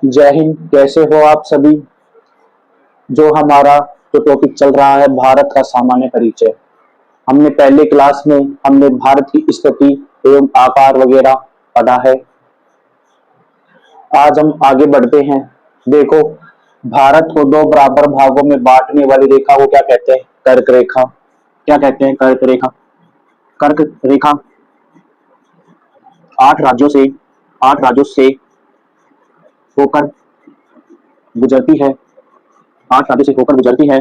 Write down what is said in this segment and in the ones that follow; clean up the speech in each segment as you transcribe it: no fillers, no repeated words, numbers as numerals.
जय हिंद। कैसे हो आप सभी। जो हमारा जो टॉपिक चल रहा है भारत का सामान्य परिचय। हमने पहले क्लास में हमने भारत की स्थिति एवं आकार वगैरह पढ़ा है। आज हम आगे बढ़ते हैं। देखो, भारत को दो बराबर भागों में बांटने वाली रेखा को क्या कहते हैं? कर्क रेखा। क्या कहते हैं? कर्क रेखा। कर्क रेखा आठ राज्यों से आठ राज्यों से होकर गुजरती है। आठ राज्यों से होकर गुजरती है।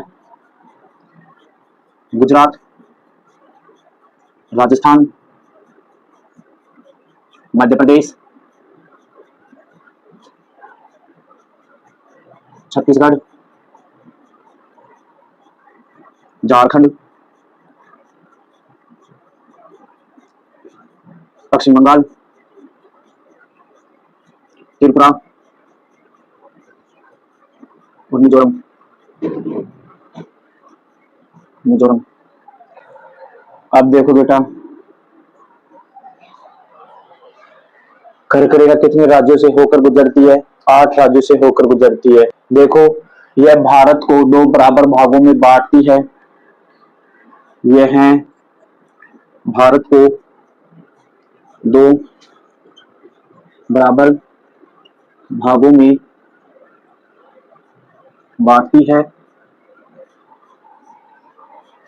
गुजरात, राजस्थान, मध्य प्रदेश, छत्तीसगढ़, झारखंड, पश्चिम बंगाल, त्रिपुरा और मिजोरम। मिजोरम। अब देखो बेटा, कर्क रेखा कितने राज्यों से होकर गुजरती है? आठ राज्यों से होकर गुजरती है। देखो, यह भारत को दो बराबर भागों में बांटती है। यह है भारत को दो बराबर भागों में बांटती है।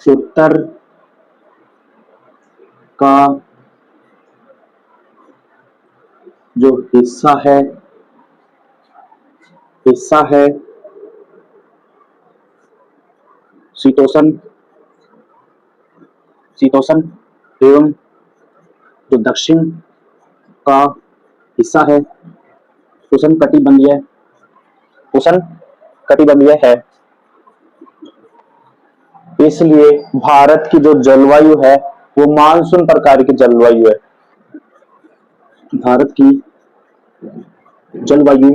उत्तर का जो हिस्सा है शीतोष्ण शीतोष्ण एवं जो दक्षिण का हिस्सा है उष्ण कटिबंधीय है। इसलिए भारत की जो जलवायु है वो मानसून प्रकार की जलवायु है। भारत की जलवायु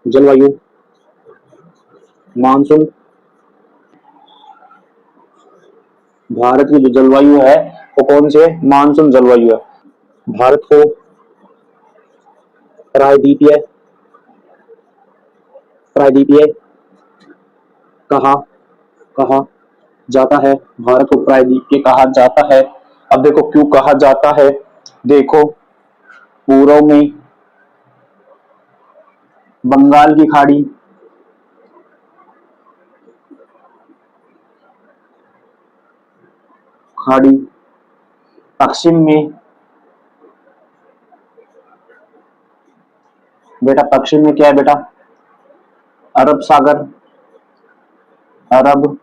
जलवायु मानसून। भारत की जो जलवायु है वो कौन सी है? मानसून जलवायु है। भारत को प्रायद्वीपीय प्रायद्वीपीय कहा कहा जाता है। भारत को प्रायद्वीपीय कहा जाता है। अब देखो क्यों कहा जाता है। देखो, पूर्व में बंगाल की खाड़ी, पश्चिम में बेटा, पश्चिम में क्या है बेटा? अरब सागर, अरब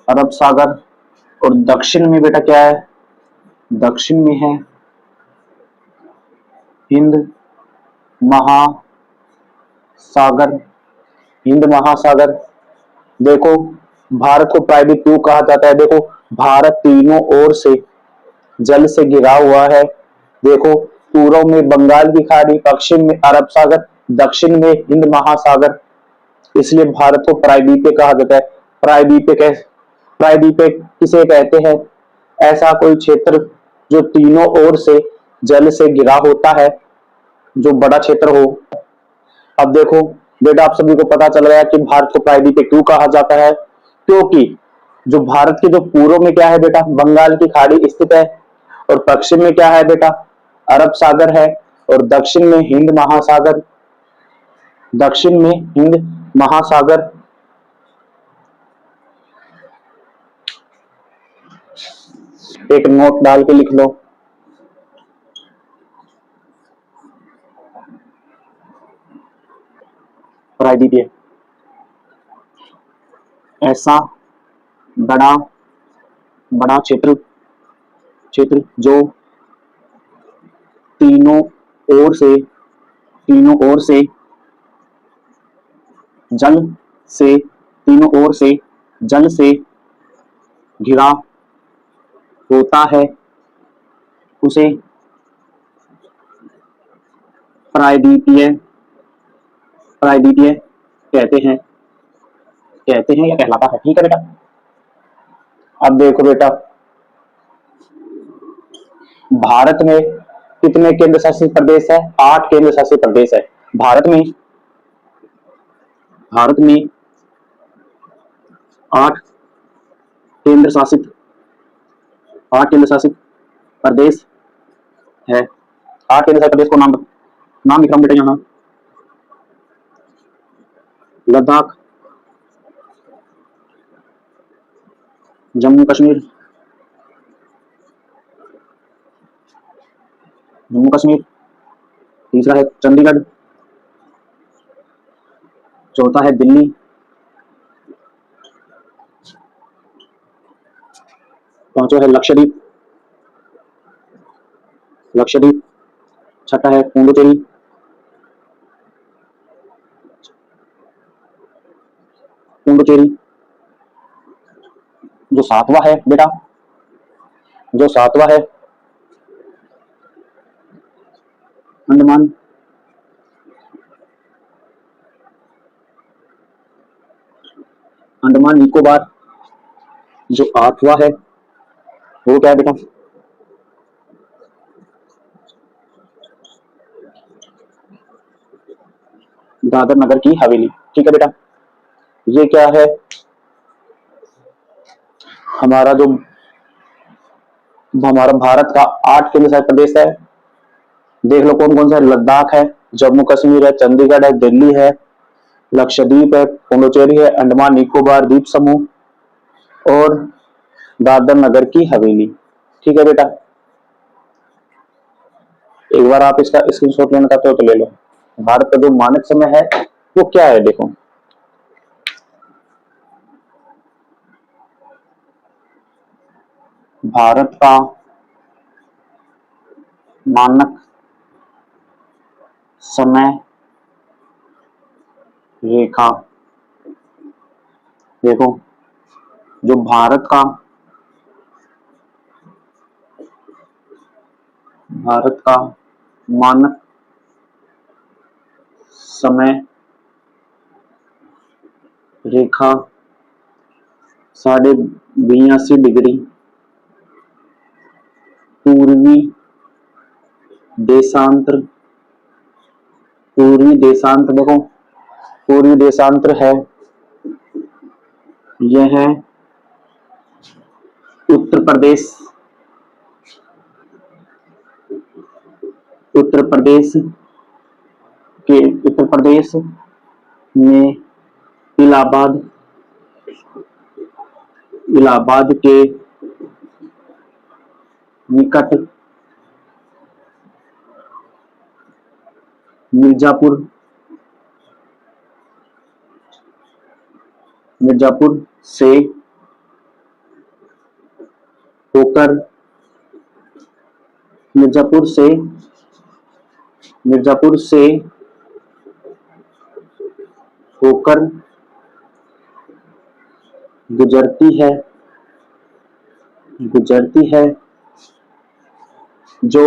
अरब सागर। और दक्षिण में बेटा क्या है? दक्षिण में है हिंद महासागर। हिंद महासागर। देखो, भारत को प्रायद्वीप क्यों कहा जाता है? देखो, भारत तीनों ओर से जल से घिरा हुआ है। देखो, पूर्व में बंगाल की खाड़ी, पश्चिम में अरब सागर, दक्षिण में हिंद महासागर। इसलिए भारत को प्रायद्वीपीय कहा जाता है। प्रायद्वीपीय किसे कहते हैं? ऐसा कोई क्षेत्र जो तीनों ओर से जल से घिरा होता है, जो बड़ा क्षेत्र हो। अब देखो बेटा, आप सभी को पता चल गया कि भारत को प्रायद्वीपीय क्यों कहा जाता है। क्योंकि जो भारत के जो पूर्व में क्या है बेटा? बंगाल की खाड़ी स्थित है। और पश्चिम में क्या है बेटा? अरब सागर है। और दक्षिण में हिंद महासागर। एक नोट डाल के लिख लो। प्रायद्वीपीय ऐसा बड़ा बड़ा क्षेत्र जो तीनों ओर से जल से घिरा होता है, उसे प्रायद्वीपीय कहते हैं या कहलाता है। ठीक है बेटा। अब देखो बेटा, भारत में कितने केंद्र शासित प्रदेश है? 8 केंद्र शासित प्रदेश है भारत में। भारत में 8 केंद्र शासित 8 केंद्र शासित प्रदेश है। 8 केंद्र शासित प्रदेश को नाम लिख रहा हूं बेटा यहाँ। लद्दाख, जम्मू कश्मीर, जम्मू कश्मीर, तीसरा है चंडीगढ़, चौथा है दिल्ली, पांचवा है लक्षद्वीप, लक्षद्वीप, छठा है पुडुचेरी, पुडुचेरी, जो सातवां है बेटा, जो सातवां है अंडमान, अंडमान निकोबार, जो आठवां है वो क्या है बेटा? दादर नगर की हवेली। ठीक है बेटा, ये क्या है? हमारा जो हमारा भारत का 8 केंद्र शासित प्रदेश है, देख लो कौन कौन सा है। लद्दाख है, जम्मू कश्मीर है, चंडीगढ़ है, दिल्ली है, लक्षद्वीप है, पुडुचेरी है, अंडमान निकोबार द्वीप समूह और दादर नगर की हवेली। ठीक है बेटा, एक बार आप इसका स्क्रीनशॉट लेना चाहते हो तो ले लो। भारत का जो मानक समय है वो क्या है? देखो, भारत का मानक समय रेखा, देखो जो भारत का मानक समय रेखा 82.5 डिग्री पूर्वी देशांतर, पूर्वी देशांतर, देखो पूर्वी देशांतर है, यह है उत्तर प्रदेश, उत्तर प्रदेश उत्तर प्रदेश में इलाहाबाद, इलाहाबाद के निकट मिर्जापुर, मिर्जापुर से होकर, मिर्जापुर से होकर गुजरती है, गुजरती है, जो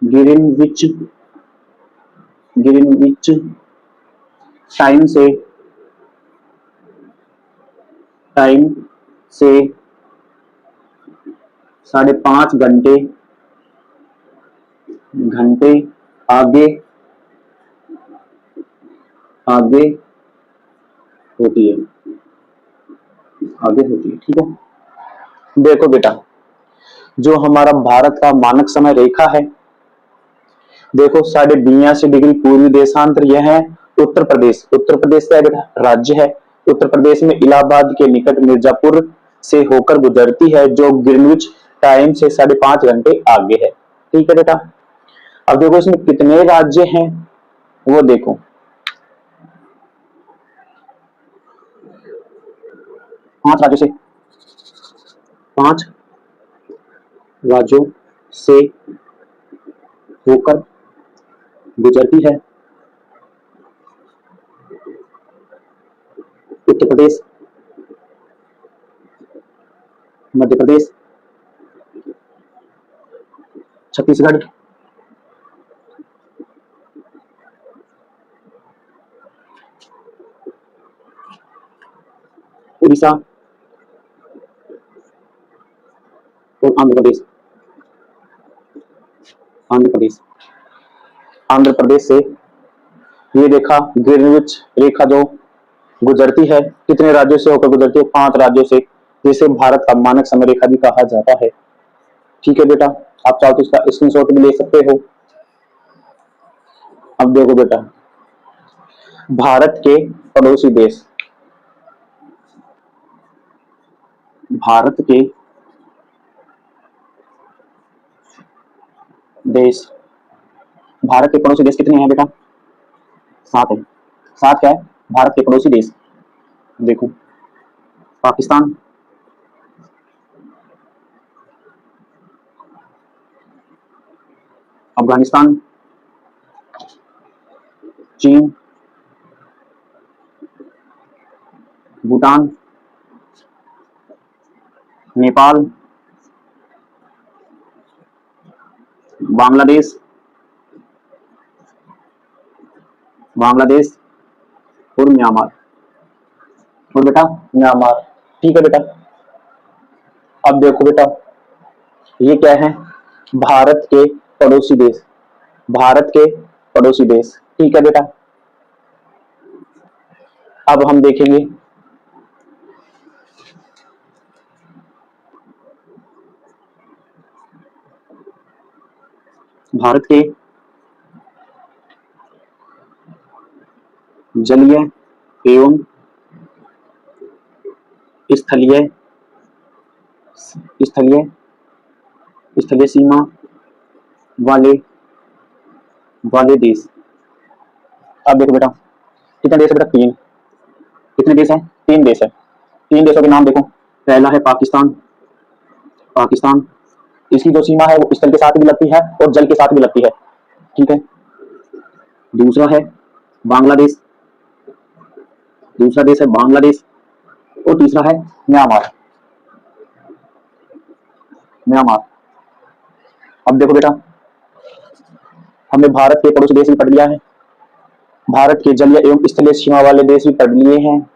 ग्रीनविच, ग्रीनविच टाइम से, टाइम से 5.5 घंटे, घंटे आगे, आगे होती है, आगे होती है। ठीक है, देखो बेटा जो हमारा भारत का मानक समय रेखा है, देखो 82.5 डिग्री पूर्वी देशांतर, यह है उत्तर प्रदेश। उत्तर प्रदेश का बेटा राज्य है। उत्तर प्रदेश में इलाहाबाद के निकट मिर्जापुर से होकर गुजरती है, जो ग्रीनविच टाइम से 5.5 घंटे आगे है। ठीक है बेटा, अब देखो इसमें कितने राज्य हैं वो देखो, 5 राज्यों से, 5 राज्यों से होकर गुजरती है। उत्तर प्रदेश, मध्य प्रदेश, छत्तीसगढ़, उड़ीसा और आंध्र प्रदेश, आंध्र प्रदेश, आंध्र प्रदेश से ये रेखा ग्रीनविच रेखा जो गुजरती है, कितने राज्यों से होकर गुजरती है? 5 राज्यों से, जिसे भारत का मानक समय रेखा भी कहा जाता है। ठीक है बेटा, आप चाहो तो इसका स्क्रीनशॉट भी ले सकते हो। अब देखो बेटा, भारत के पड़ोसी देश, भारत के देश, भारत के पड़ोसी देश कितने हैं बेटा? 7 है। 7 क्या है? भारत के पड़ोसी देश। देखो, पाकिस्तान, अफगानिस्तान, चीन, भूटान, नेपाल, बांग्लादेश, बांग्लादेश और म्यांमार, और बेटा म्यांमार। ठीक है बेटा, अब देखो बेटा, ये क्या है? भारत के पड़ोसी देश, भारत के पड़ोसी देश। ठीक है बेटा, अब हम देखेंगे भारत के जलीय एवं स्थलीय स्थलीय स्थलीय सीमा वाले वाले देश। अब देखो बेटा, कितने देश है बेटा? 3। कितने देश है? 3 देश है। 3 देशों के नाम देखो। पहला है पाकिस्तान, पाकिस्तान, इसकी जो सीमा है वो स्थल के साथ भी लगती है और जल के साथ भी लगती है। ठीक है। दूसरा है बांग्लादेश, दूसरा देश है बांग्लादेश, और तीसरा है म्यांमार, म्यांमार। अब देखो बेटा, हमने भारत के पड़ोसी देश भी पढ़ लिया है, भारत के जलीय एवं स्थलीय सीमा वाले देश भी पढ़ लिए हैं।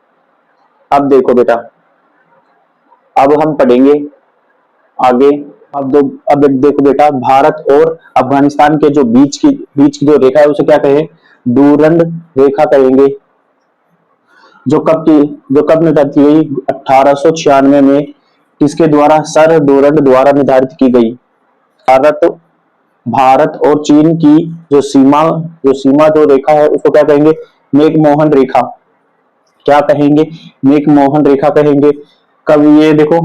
अब देखो बेटा, अब हम पढ़ेंगे आगे। अब देखो बेटा, भारत और अफगानिस्तान के जो बीच की जो रेखा है उसे क्या कहें? डूरंड रेखा कहेंगे। जो कब निर्धारित की गई? 1896 में। किसके द्वारा? सर डूरंड द्वारा निर्धारित की गई। भारत और चीन की जो रेखा है उसको क्या कहेंगे? मैकमोहन रेखा। क्या कहेंगे? मैकमोहन रेखा कहेंगे। कब ये देखो,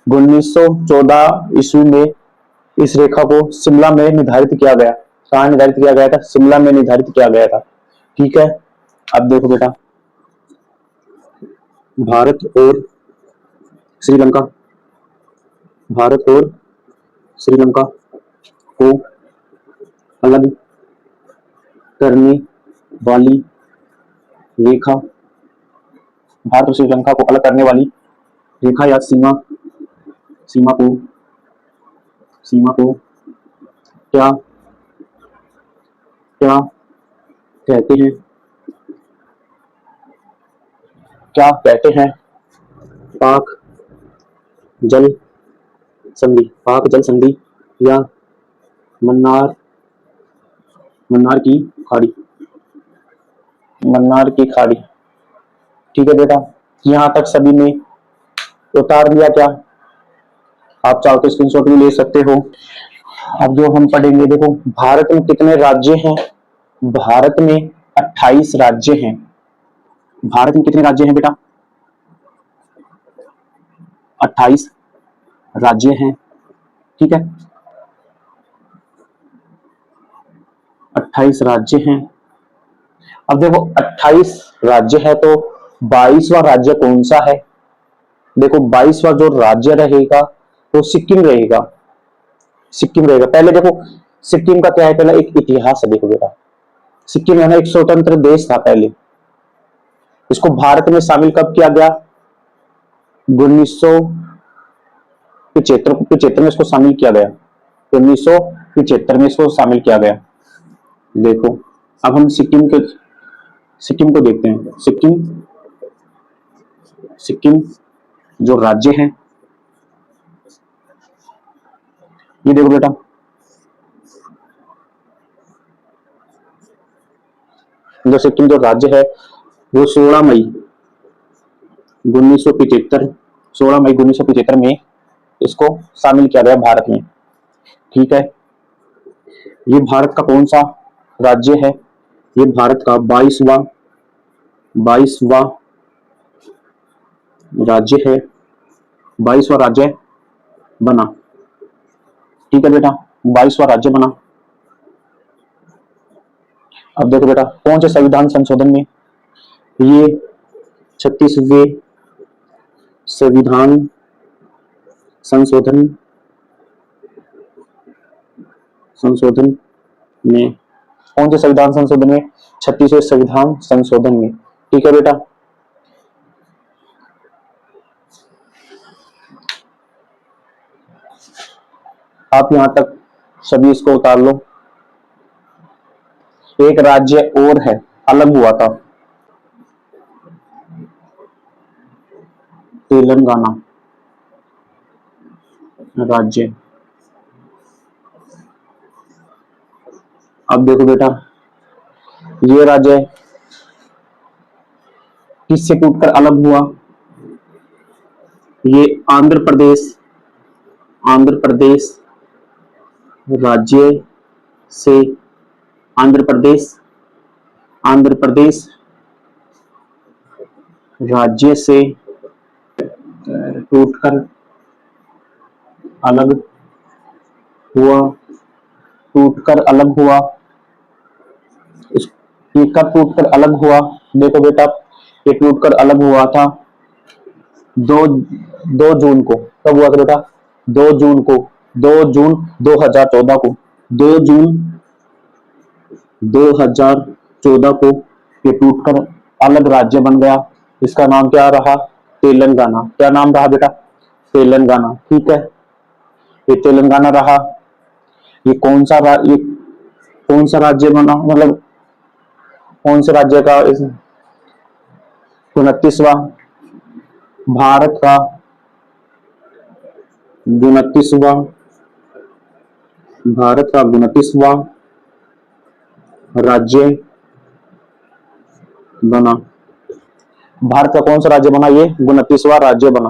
1914 ईस्वी में इस रेखा को शिमला में निर्धारित किया गया। कहाँ निर्धारित किया गया था? शिमला में निर्धारित किया गया था। ठीक है। अब देखो बेटा, भारत और श्रीलंका, भारत और श्रीलंका को अलग करने वाली रेखा, भारत और श्रीलंका को अलग करने वाली रेखा या सीमा को क्या क्या कहते हैं? क्या कहते हैं? पाक जल संधि, पाक जल संधि या मन्नार मन्नार की खाड़ी, मन्नार की खाड़ी। ठीक है बेटा, यहां तक सभी ने उतार लिया क्या? आप चाहो तो स्क्रीनशॉट भी ले सकते हो। अब जो हम पढ़ेंगे, देखो भारत में कितने राज्य हैं? भारत में 28 राज्य हैं। भारत में कितने राज्य हैं बेटा? 28 राज्य हैं। ठीक है, 28 राज्य हैं। अब देखो 28 राज्य है तो 22वां राज्य कौन सा है? देखो 22वां जो राज्य रहेगा वो सिक्किम रहेगा। सिक्किम रहेगा। पहले देखो, सिक्किम का क्या है? पहले एक इतिहास है। देखो बेटा, सिक्किम है ना एक स्वतंत्र देश था पहले। इसको भारत में शामिल कब किया गया? 1975 में इसको शामिल किया गया। 1975 में इसको शामिल किया गया। देखो, अब हम सिक्किम को देखते हैं। सिक्किम जो राज्य है, ये देखो बेटा, जो सिक्किम जो राज्य है वो 16 मई 1975 16 मई 1975 में इसको शामिल किया गया भारत में। ठीक है, ये भारत का कौन सा राज्य है? ये भारत का 22वां राज्य है, 22वां राज्य बना। ठीक है बेटा, 22वां राज्य बना। अब देखो बेटा, कौन से संविधान संशोधन में? ये 36वें संविधान संशोधन में। कौन से संविधान संशोधन में? 36वें संविधान संशोधन में। ठीक है बेटा, आप यहां तक सभी इसको उतार लो। एक राज्य और है, अलग हुआ था, तेलंगाना राज्य। अब देखो बेटा, ये राज्य किससे टूटकर अलग हुआ? ये आंध्र प्रदेश राज्य से, आंध्र प्रदेश राज्य से टूटकर अलग हुआ। ये कब टूटकर अलग हुआ? देखो बेटा, ये टूटकर अलग हुआ था 2 जून को। कब हुआ था बेटा? 2 जून को, 2 जून 2014 को, 2 जून 2014 को ये टूटकर अलग राज्य बन गया। इसका नाम क्या रहा? तेलंगाना। क्या नाम रहा बेटा? तेलंगाना। ठीक है, ये तेलंगाना रहा। ये कौन सा राज्य बना, मतलब कौन से राज्य का? 29वां, भारत का 29वां राज्य बना। भारत का कौन सा राज्य बना? ये 29वां राज्य बना।